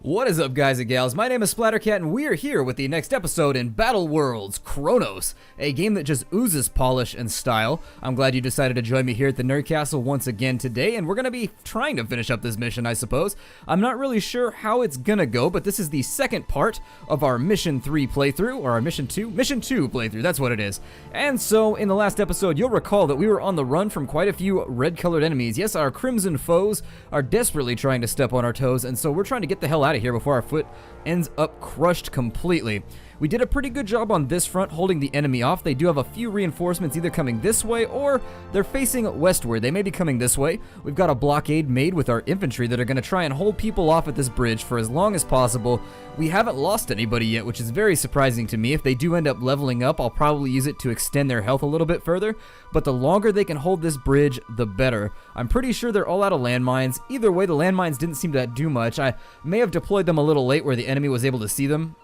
What is up, guys and gals? My name is Splattercat, and we are here with the next episode in Battle Worlds Kronos, a game that just oozes polish and style. I'm glad you decided to join me here at the Nerd Castle once again today, and we're going to be trying to finish up this mission, I suppose. I'm not really sure how it's going to go, but this is the second part of our Mission 3 playthrough, or our Mission 2 playthrough, that's what it is. And so, in the last episode, you'll recall that we were on the run from quite a few red-colored enemies. Yes, our crimson foes are desperately trying to step on our toes, and so we're trying to get the hell out of here before our foot ends up crushed completely. We did a pretty good job on this front holding the enemy off. They do have a few reinforcements either coming this way or they're facing westward. They may be coming this way. We've got a blockade made with our infantry that are going to try and hold people off at this bridge for as long as possible. We haven't lost anybody yet, which is very surprising to me. If they do end up leveling up, I'll probably use it to extend their health a little bit further, but the longer they can hold this bridge, the better. I'm pretty sure they're all out of landmines. Either way, the landmines didn't seem to do much. I may have deployed them a little late where the enemy was able to see them.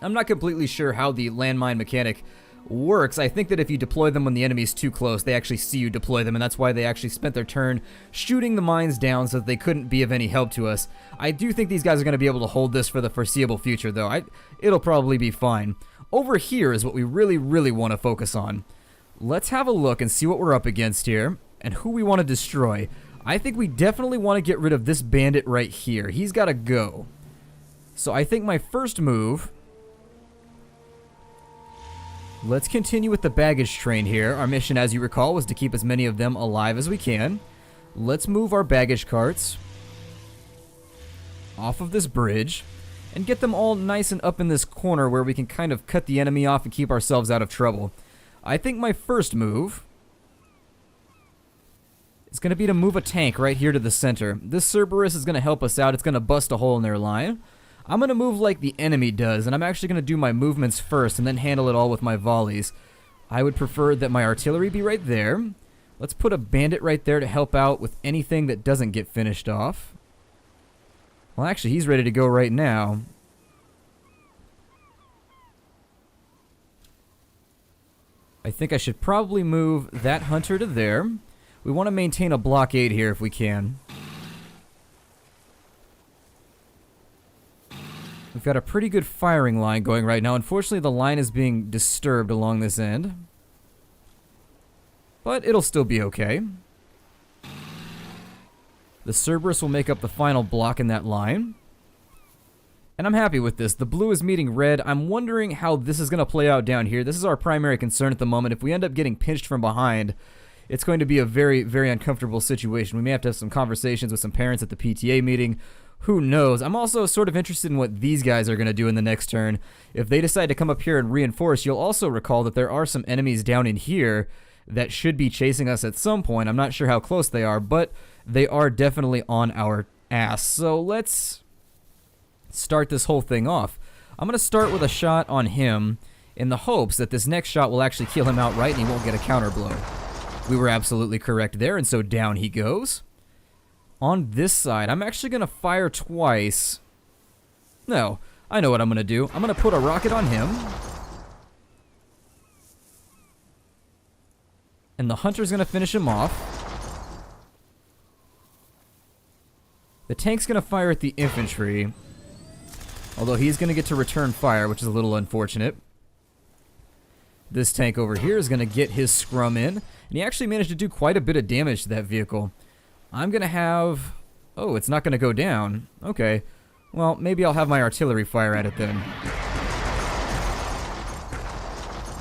I'm not completely sure how the landmine mechanic works. I think that if you deploy them when the enemy's too close, they actually see you deploy them, and that's why they actually spent their turn shooting the mines down so that they couldn't be of any help to us. I do think these guys are going to be able to hold this for the foreseeable future, though. It'll probably be fine. Over here is what we really want to focus on. Let's have a look and see what we're up against here and who we want to destroy. I think we definitely want to get rid of this bandit right here. He's got to go. So I think my first move... Let's continue with the baggage train here. Our mission, as you recall, was to keep as many of them alive as we can. Let's move our baggage carts off of this bridge and get them all nice and up in this corner where we can kind of cut the enemy off and keep ourselves out of trouble. I think my first move is going to be to move a tank right here to the center. This Cerberus is going to help us out. It's going to bust a hole in their line. I'm going to move like the enemy does, and I'm actually going to do my movements first and then handle it all with my volleys. I would prefer that my artillery be right there. Let's put a bandit right there to help out with anything that doesn't get finished off. Well, actually, he's ready to go right now. I think I should probably move that hunter to there. We want to maintain a blockade here if we can. We've got a pretty good firing line going right now. Unfortunately, the line is being disturbed along this end. But it'll still be okay. The Cerberus will make up the final block in that line. And I'm happy with this. The blue is meeting red. I'm wondering how this is going to play out down here. This is our primary concern at the moment. If we end up getting pinched from behind, it's going to be a very uncomfortable situation. We may have to have some conversations with some parents at the PTA meeting. Who knows? I'm also sort of interested in what these guys are going to do in the next turn. If they decide to come up here and reinforce, you'll also recall that there are some enemies down in here that should be chasing us at some point. I'm not sure how close they are, but they are definitely on our ass. So let's start this whole thing off. I'm going to start with a shot on him in the hopes that this next shot will actually kill him outright and he won't get a counter blow. We were absolutely correct there, and so down he goes. On this side, I'm actually going to fire twice. No, I know what I'm going to do. I'm going to put a rocket on him. And the hunter's going to finish him off. The tank's going to fire at the infantry. Although he's going to get to return fire, which is a little unfortunate. This tank over here is going to get his scrum in. And he actually managed to do quite a bit of damage to that vehicle. I'm going to have... Oh, it's not going to go down. Okay. Well, maybe I'll have my artillery fire at it then.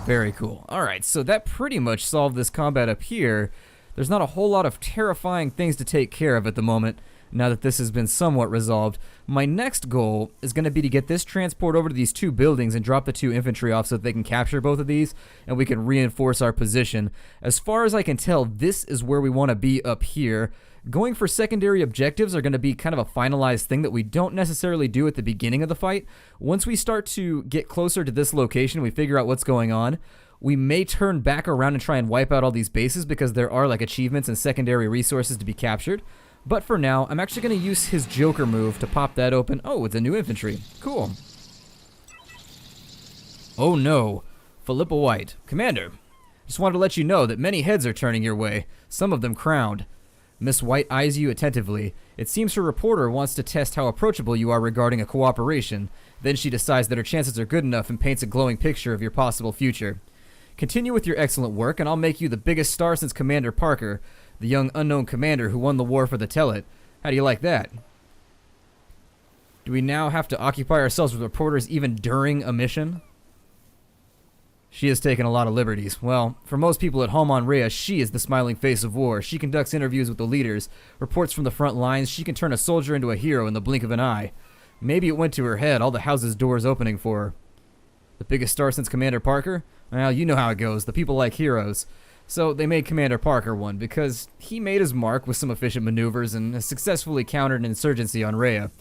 Very cool. Alright, so that pretty much solved this combat up here. There's not a whole lot of terrifying things to take care of at the moment, now that this has been somewhat resolved. My next goal is going to be to get this transport over to these two buildings and drop the two infantry off so that they can capture both of these, and we can reinforce our position. As far as I can tell, this is where we want to be up here. Going for secondary objectives are going to be kind of a finalized thing that we don't necessarily do at the beginning of the fight. Once we start to get closer to this location, we figure out what's going on, we may turn back around and try and wipe out all these bases because there are like achievements and secondary resources to be captured. But for now, I'm actually going to use his Joker move to pop that open. Oh, it's a new infantry. Cool. Oh no. Philippa White. Commander, just wanted to let you know that many heads are turning your way, some of them crowned. Miss White eyes you attentively. It seems her reporter wants to test how approachable you are regarding a cooperation. Then she decides that her chances are good enough and paints a glowing picture of your possible future. Continue with your excellent work, and I'll make you the biggest star since Commander Parker, the young unknown commander who won the war for the Tellet. How do you like that? Do we now have to occupy ourselves with reporters even during a mission? She has taken a lot of liberties. Well, for most people at home on Rhea, she is the smiling face of war. She conducts interviews with the leaders, reports from the front lines. She can turn a soldier into a hero in the blink of an eye. Maybe it went to her head, all the house's doors opening for her. The biggest star since Commander Parker? Well, you know how it goes. The people like heroes. So they made Commander Parker one, because he made his mark with some efficient maneuvers and has successfully countered an insurgency on Rhea.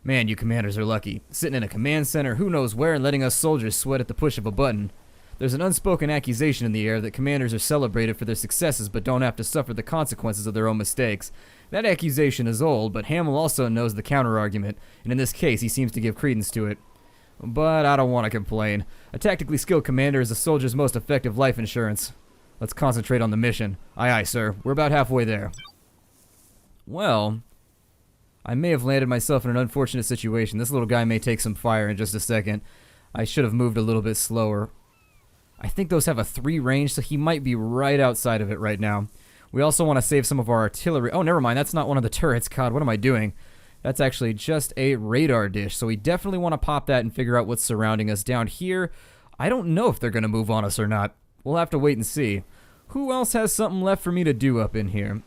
Man, you commanders are lucky. Sitting in a command center who knows where and letting us soldiers sweat at the push of a button. There's an unspoken accusation in the air that commanders are celebrated for their successes but don't have to suffer the consequences of their own mistakes. That accusation is old, but Hamill also knows the counter-argument, and in this case he seems to give credence to it. But I don't want to complain. A tactically skilled commander is a soldier's most effective life insurance. Let's concentrate on the mission. Aye, aye, sir. We're about halfway there. Well, I may have landed myself in an unfortunate situation. This little guy may take some fire in just a second. I should have moved a little bit slower. I think those have a 3 range, so he might be right outside of it right now. We also want to save some of our artillery. Oh, never mind. That's not one of the turrets. God, what am I doing? That's actually just a radar dish, so we definitely want to pop that and figure out what's surrounding us down here. I don't know if they're going to move on us or not. We'll have to wait and see. Who else has something left for me to do up in here?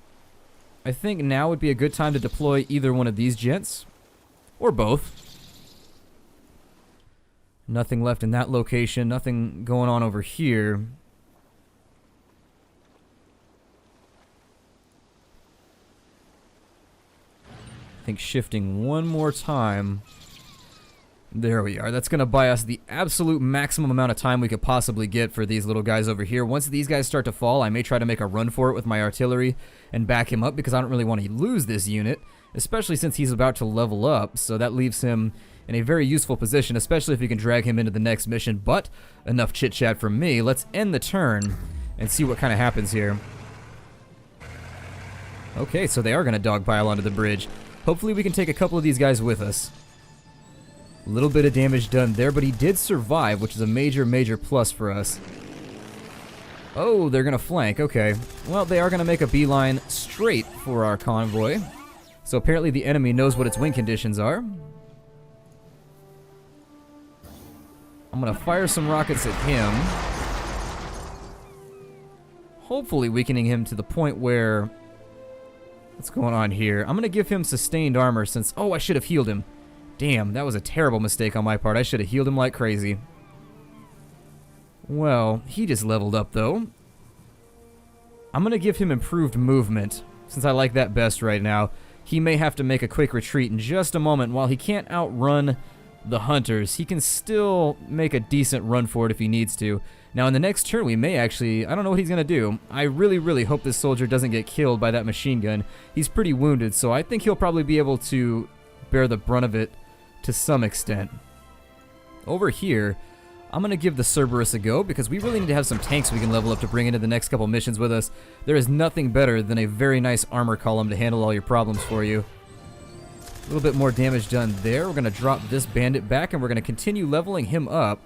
I think now would be a good time to deploy either one of these gents. Or both. Nothing left in that location. Nothing going on over here. I think shifting one more time. There we are. That's going to buy us the absolute maximum amount of time we could possibly get for these little guys over here. Once these guys start to fall, I may try to make a run for it with my artillery and back him up because I don't really want to lose this unit, especially since he's about to level up. So that leaves him in a very useful position, especially if you can drag him into the next mission. But enough chit-chat from me. Let's end the turn and see what kind of happens here. Okay, so they are going to dogpile onto the bridge. Hopefully we can take a couple of these guys with us. A little bit of damage done there, but he did survive, which is a major, major plus for us. Oh, they're going to flank. Okay. Well, they are going to make a beeline straight for our convoy. So apparently the enemy knows what its wing conditions are. I'm going to fire some rockets at him. Hopefully weakening him to the point where... What's going on here? I'm going to give him sustained armor since... Oh, I should have healed him. Damn, that was a terrible mistake on my part. I should have healed him like crazy. Well, he just leveled up, though. I'm going to give him improved movement, since I like that best right now. He may have to make a quick retreat in just a moment. While he can't outrun the hunters, he can still make a decent run for it if he needs to. Now, in the next turn, we may actually... I don't know what he's going to do. I really, really hope this soldier doesn't get killed by that machine gun. He's pretty wounded, so I think he'll probably be able to bear the brunt of it to some extent. Over here, I'm going to give the Cerberus a go because we really need to have some tanks we can level up to bring into the next couple missions with us. There is nothing better than a very nice armor column to handle all your problems for you. A little bit more damage done there. We're going to drop this bandit back and we're going to continue leveling him up.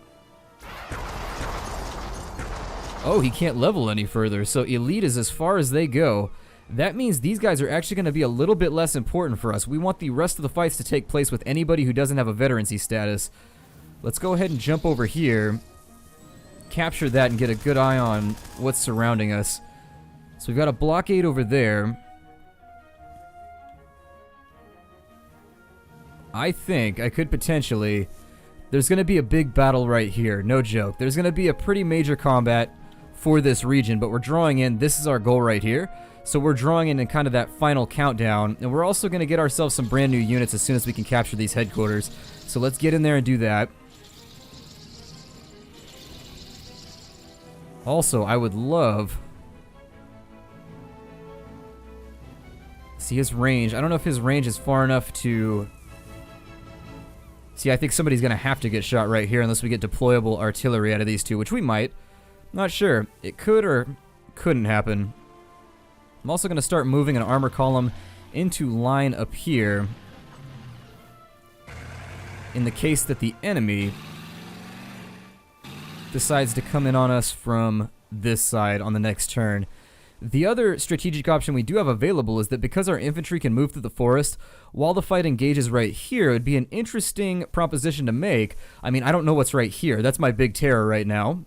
Oh, he can't level any further, so elite is as far as they go. That means these guys are actually going to be a little bit less important for us. We want the rest of the fights to take place with anybody who doesn't have a veterancy status. Let's go ahead and jump over here, capture that, and get a good eye on what's surrounding us. So we've got a blockade over there. I think I could potentially... There's going to be a big battle right here, no joke. There's going to be a pretty major combat for this region, but we're drawing in... This is our goal right here. So we're drawing in kind of that final countdown, and we're also going to get ourselves some brand new units as soon as we can capture these headquarters. So let's get in there and do that. Also, I would love... See his range. I don't know if his range is far enough to... See, I think somebody's going to have to get shot right here unless we get deployable artillery out of these two, which we might. Not sure. It could or couldn't happen. I'm also going to start moving an armor column into line up here in the case that the enemy decides to come in on us from this side on the next turn. The other strategic option we do have available is that because our infantry can move through the forest while the fight engages right here, it would be an interesting proposition to make. I mean, I don't know what's right here. That's my big terror right now.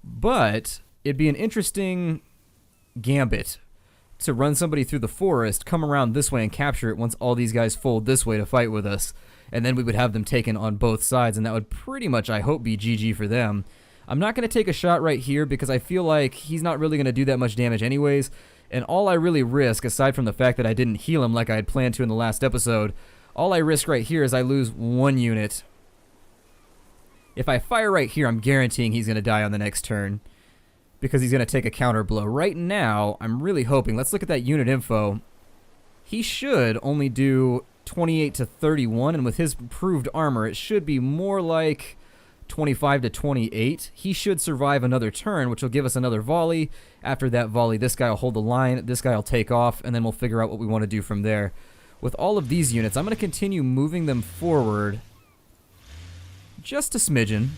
But it'd be an interesting gambit to run somebody through the forest, come around this way and capture it once all these guys fold this way to fight with us. And then we would have them taken on both sides, and that would pretty much, I hope, be GG for them. I'm not going to take a shot right here because I feel like he's not really going to do that much damage anyways, and all I really risk, aside from the fact that I didn't heal him like I had planned to in the last episode, all I risk right here is I lose 1 unit. If I fire right here, I'm guaranteeing he's going to die on the next turn because he's going to take a counter blow. Right now, I'm really hoping, let's look at that unit info. He should only do 28 to 31, and with his improved armor, it should be more like 25 to 28. He should survive another turn, which will give us another volley. After that volley, this guy will hold the line, this guy will take off, and then we'll figure out what we want to do from there. With all of these units, I'm going to continue moving them forward just a smidgen,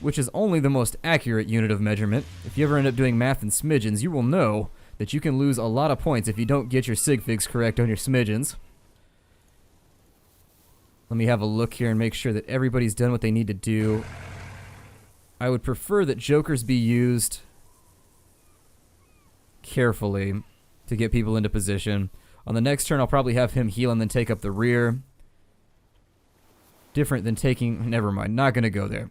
which is only the most accurate unit of measurement. If you ever end up doing math in smidgens, you will know that you can lose a lot of points if you don't get your sig figs correct on your smidgens. Let me have a look here and make sure that everybody's done what they need to do. I would prefer that jokers be used carefully to get people into position. On the next turn, I'll probably have him heal and then take up the rear. Different than taking... Never mind, not going to go there.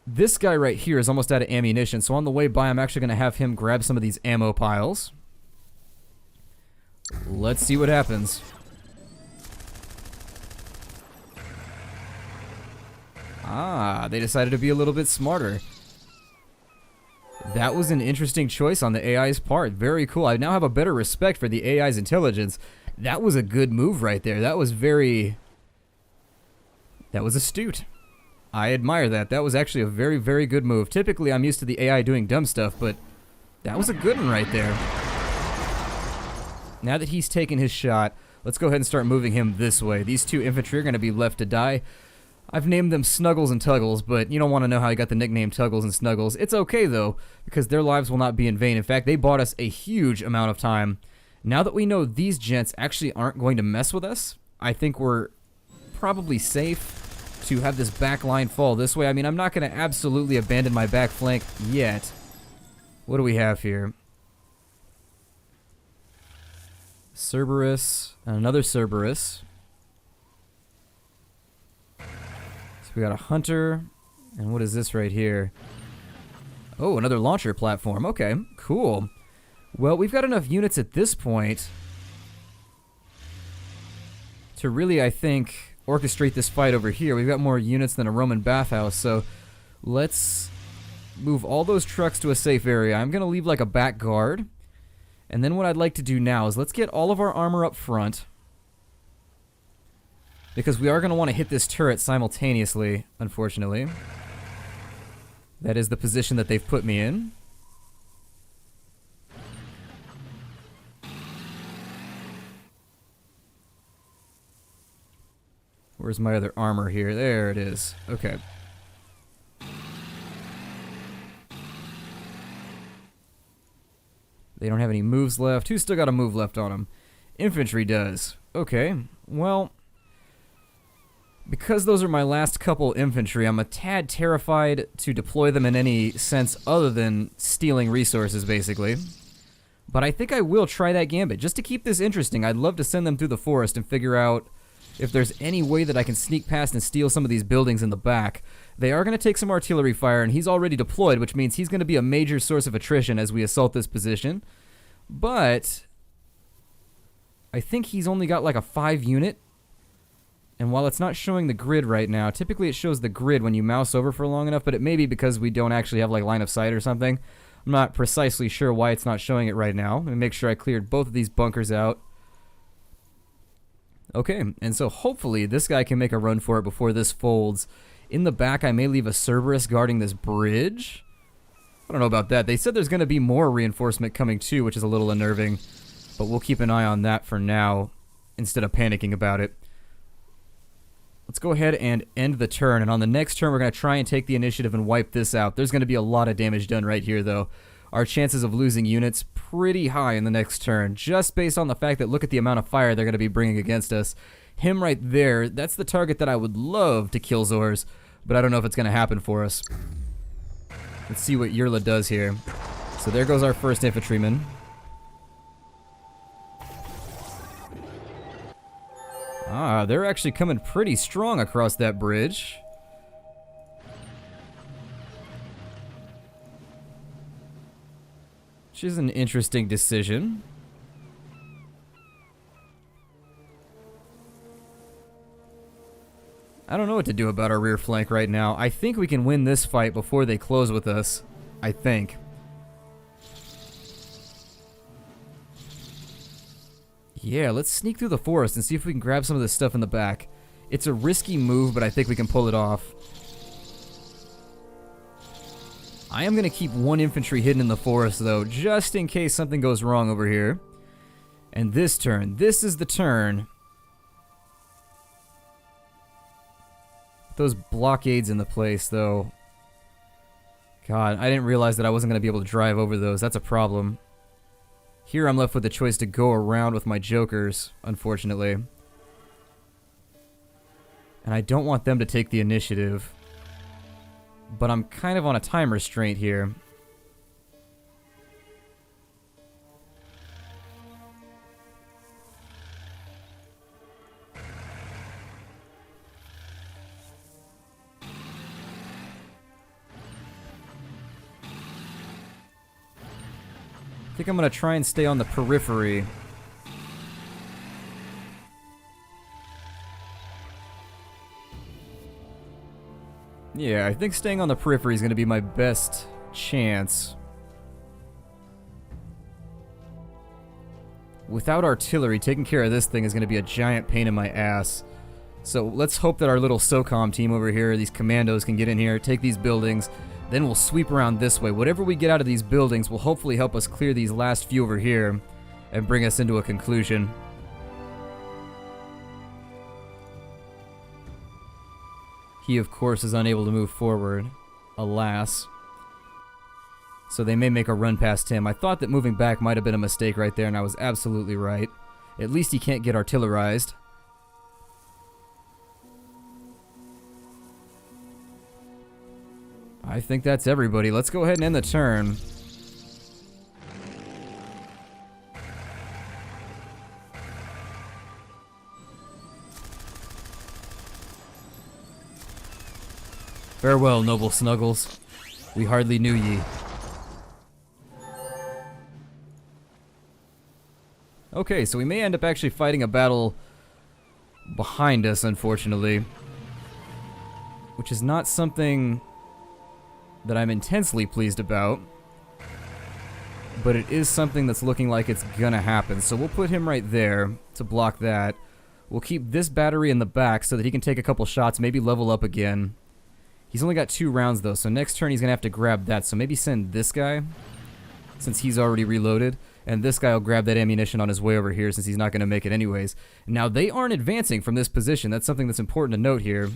This guy right here is almost out of ammunition, so on the way by, I'm actually going to have him grab some of these ammo piles. Let's see what happens. Ah, they decided to be a little bit smarter. That was an interesting choice on the AI's part. Very cool. I now have a better respect for the AI's intelligence. That was a good move right there. That was astute. I admire that. That was actually a very, very good move. Typically, I'm used to the AI doing dumb stuff, but that was a good one right there. Now that he's taken his shot, let's go ahead and start moving him this way. These two infantry are going to be left to die. I've named them Snuggles and Tuggles, but you don't want to know how I got the nickname Tuggles and Snuggles. It's okay, though, because their lives will not be in vain. In fact, they bought us a huge amount of time. Now that we know these gents actually aren't going to mess with us, I think we're probably safe to have this back line fall this way. I mean, I'm not going to absolutely abandon my back flank yet. What do we have here? Cerberus, and another Cerberus. We got a hunter, and what is this right here? Oh, another launcher platform. Okay, cool. Well, we've got enough units at this point to really, I think, orchestrate this fight over here. We've got more units than a Roman bathhouse, so let's move all those trucks to a safe area. I'm going to leave like a back guard, and then what I'd like to do now is let's get all of our armor up front, because we are going to want to hit this turret simultaneously, unfortunately. That is the position that they've put me in. Where's my other armor here? There it is. Okay. They don't have any moves left. Who's still got a move left on them? Infantry does. Okay, well... because those are my last couple infantry, I'm a tad terrified to deploy them in any sense other than stealing resources, basically. But I think I will try that gambit. Just to keep this interesting, I'd love to send them through the forest and figure out if there's any way that I can sneak past and steal some of these buildings in the back. They are going to take some artillery fire, and he's already deployed, which means he's going to be a major source of attrition as we assault this position. But I think he's only got like a 5 unit. And while it's not showing the grid right now, typically it shows the grid when you mouse over for long enough, but it may be because we don't actually have like line of sight or something. I'm not precisely sure why it's not showing it right now. Let me make sure I cleared both of these bunkers out. Okay, and so hopefully this guy can make a run for it before this folds. In the back, I may leave a Cerberus guarding this bridge. I don't know about that. They said there's going to be more reinforcement coming too, which is a little unnerving. But we'll keep an eye on that for now, instead of panicking about it. Let's go ahead and end the turn, and on the next turn we're going to try and take the initiative and wipe this out. There's going to be a lot of damage done right here, though. Our chances of losing units pretty high in the next turn, just based on the fact that look at the amount of fire they're going to be bringing against us. Him right there, that's the target that I would love to kill Zors, but I don't know if it's going to happen for us. Let's see what Yurla does here. So there goes our first infantryman. Ah, they're actually coming pretty strong across that bridge. Which is an interesting decision. I don't know what to do about our rear flank right now. I think we can win this fight before they close with us. I think. Yeah, let's sneak through the forest and see if we can grab some of this stuff in the back. It's a risky move, but I think we can pull it off. I am going to keep one infantry hidden in the forest, though, just in case something goes wrong over here. And this turn, this is the turn. Those blockades in the place, though. God, I didn't realize that I wasn't going to be able to drive over those. That's a problem. Here I'm left with the choice to go around with my jokers, unfortunately. And I don't want them to take the initiative. But I'm kind of on a time restraint here. I think I'm going to try and stay on the periphery. Yeah, I think staying on the periphery is going to be my best chance. Without artillery, taking care of this thing is going to be a giant pain in my ass. So let's hope that our little SOCOM team over here, these commandos, can get in here, take these buildings. Then we'll sweep around this way. Whatever we get out of these buildings will hopefully help us clear these last few over here and bring us into a conclusion. He, of course, is unable to move forward. Alas. So they may make a run past him. I thought that moving back might have been a mistake right there, and I was absolutely right. At least he can't get artillerized. I think that's everybody. Let's go ahead and end the turn. Farewell, noble Snuggles. We hardly knew ye. Okay, so we may end up actually fighting a battle behind us, unfortunately. Which is not something that I'm intensely pleased about, but it is something that's looking like it's gonna happen. So we'll put him right there to block that. We'll keep this battery in the back so that he can take a couple shots, maybe level up again. He's only got 2 rounds though, so next turn he's gonna have to grab that. So maybe send this guy, since he's already reloaded, and this guy will grab that ammunition on his way over here since he's not gonna make it anyways. Now they aren't advancing from this position. That's something that's important to note here.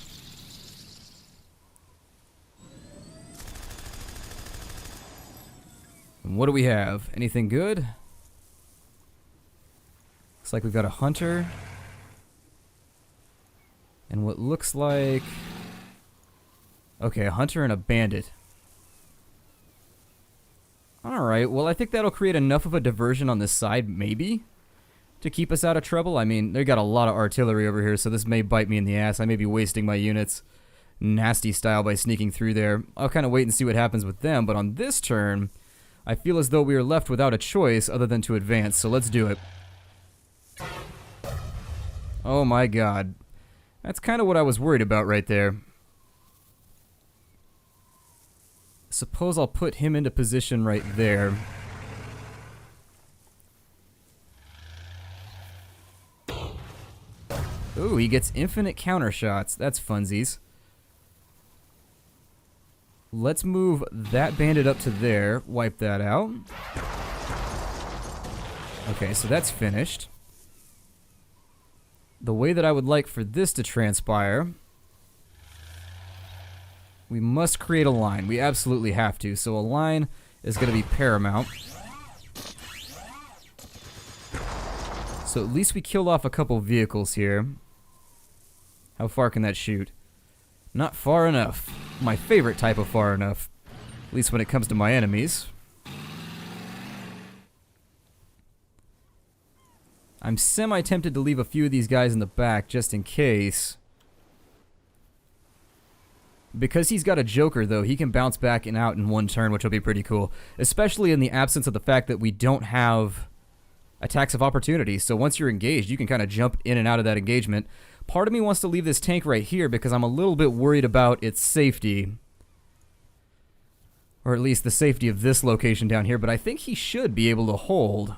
And what do we have? Anything good? Looks like we've got a hunter. And what looks like... Okay, a hunter and a bandit. Alright, well I think that'll create enough of a diversion on this side, maybe, to keep us out of trouble. I mean, they got a lot of artillery over here, so this may bite me in the ass. I may be wasting my units nasty style by sneaking through there. I'll kind of wait and see what happens with them, but on this turn... I feel as though we are left without a choice other than to advance, so let's do it. Oh my god. That's kind of what I was worried about right there. Suppose I'll put him into position right there. Ooh, he gets infinite counter shots. That's funsies. Let's move that bandit up to there. Wipe that out. Okay, so that's finished. The way that I would like for this to transpire, we must create a line. We absolutely have to. So a line is going to be paramount. So at least we killed off a couple vehicles here. How far can that shoot? Not far enough. My favorite type of far enough. At least when it comes to my enemies. I'm semi-tempted to leave a few of these guys in the back just in case. Because he's got a Joker, though, he can bounce back and out in one turn, which will be pretty cool. Especially in the absence of the fact that we don't have attacks of opportunity. So once you're engaged, you can kind of jump in and out of that engagement. Part of me wants to leave this tank right here because I'm a little bit worried about its safety. Or at least the safety of this location down here, but I think he should be able to hold.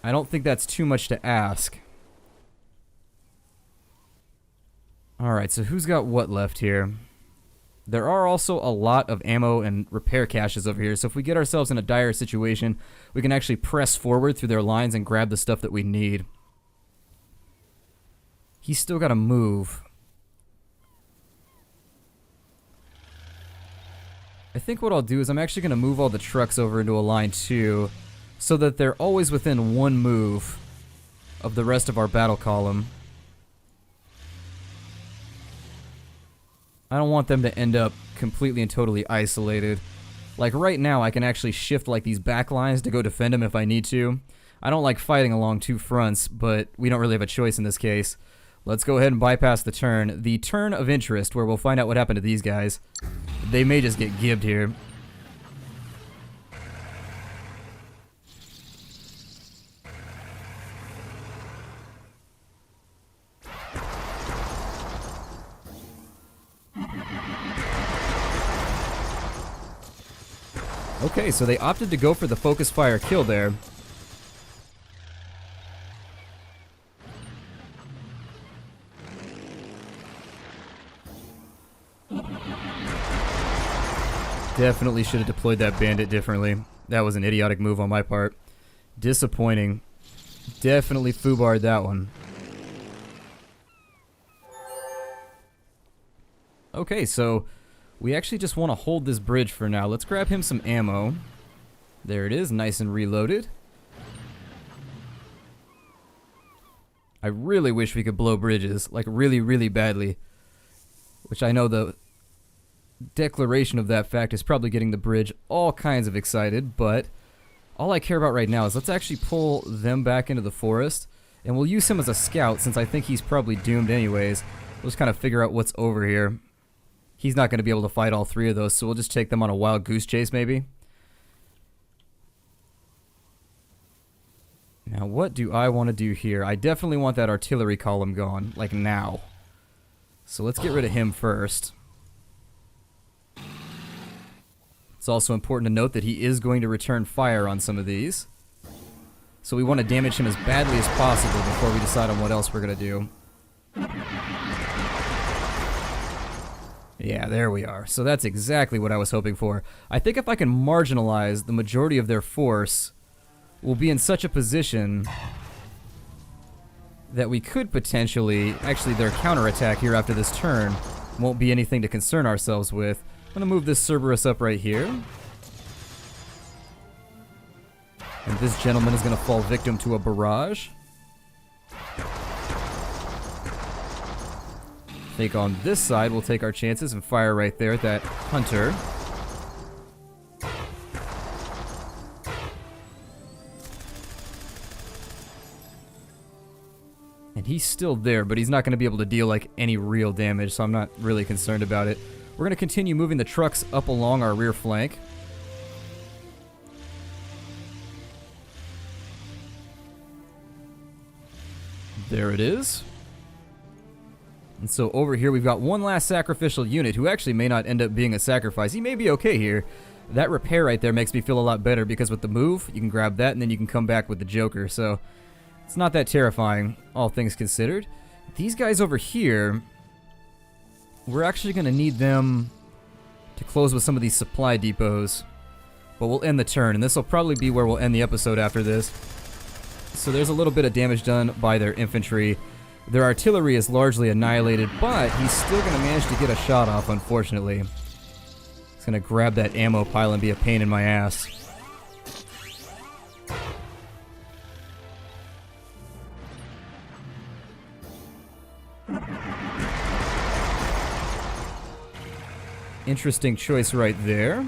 I don't think that's too much to ask. Alright, so who's got what left here? There are also a lot of ammo and repair caches over here, so if we get ourselves in a dire situation, we can actually press forward through their lines and grab the stuff that we need. He's still got to move. I think what I'll do is I'm actually going to move all the trucks over into a line too, so that they're always within one move of the rest of our battle column. I don't want them to end up completely and totally isolated. Like right now, I can actually shift like these back lines to go defend them if I need to. I don't like fighting along two fronts, but we don't really have a choice in this case. Let's go ahead and bypass the turn. The turn of interest, where we'll find out what happened to these guys. They may just get gibbed here. Okay, so they opted to go for the focus fire kill there. Definitely should have deployed that bandit differently. That was an idiotic move on my part. Disappointing. Definitely foobarred that one. Okay, so we actually just want to hold this bridge for now. Let's grab him some ammo. There it is, nice and reloaded. I really wish we could blow bridges, like really, really badly. Which I know the declaration of that fact is probably getting the bridge all kinds of excited, but all I care about right now is let's actually pull them back into the forest, and we'll use him as a scout since I think he's probably doomed anyways. We'll just kind of figure out what's over here. He's not going to be able to fight all three of those, so we'll just take them on a wild goose chase maybe. Now what do I want to do here? I definitely want that artillery column gone, like now. So let's get rid of him first. It's also important to note that he is going to return fire on some of these. So we want to damage him as badly as possible before we decide on what else we're going to do. Yeah, there we are. So that's exactly what I was hoping for. I think if I can marginalize the majority of their force, we'll be in such a position that we could potentially, actually their counterattack here after this turn won't be anything to concern ourselves with. I'm going to move this Cerberus up right here. And this gentleman is going to fall victim to a barrage. I think on this side we'll take our chances and fire right there at that hunter. And he's still there, but he's not going to be able to deal like any real damage, so I'm not really concerned about it. We're going to continue moving the trucks up along our rear flank. There it is. And so over here we've got one last sacrificial unit who actually may not end up being a sacrifice. He may be okay here. That repair right there makes me feel a lot better because with the move, you can grab that and then you can come back with the Joker. So it's not that terrifying, all things considered. These guys over here, we're actually going to need them to close with some of these supply depots. But we'll end the turn, and this will probably be where we'll end the episode after this. So there's a little bit of damage done by their infantry. Their artillery is largely annihilated, but he's still going to manage to get a shot off, unfortunately. He's going to grab that ammo pile and be a pain in my ass. Interesting choice right there.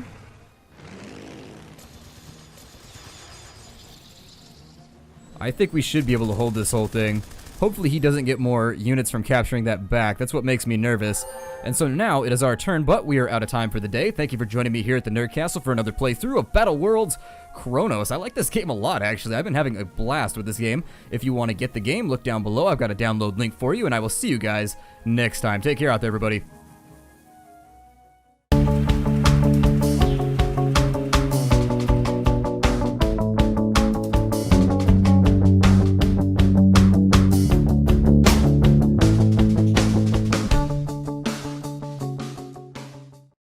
I think we should be able to hold this whole thing. Hopefully he doesn't get more units from capturing that back. That's what makes me nervous. And so now it is our turn, but we are out of time for the day. Thank you for joining me here at the Nerd Castle for another playthrough of Battle Worlds Kronos. I like this game a lot, actually. I've been having a blast with this game. If you want to get the game, look down below. I've got a download link for you, and I will see you guys next time. Take care out there, everybody.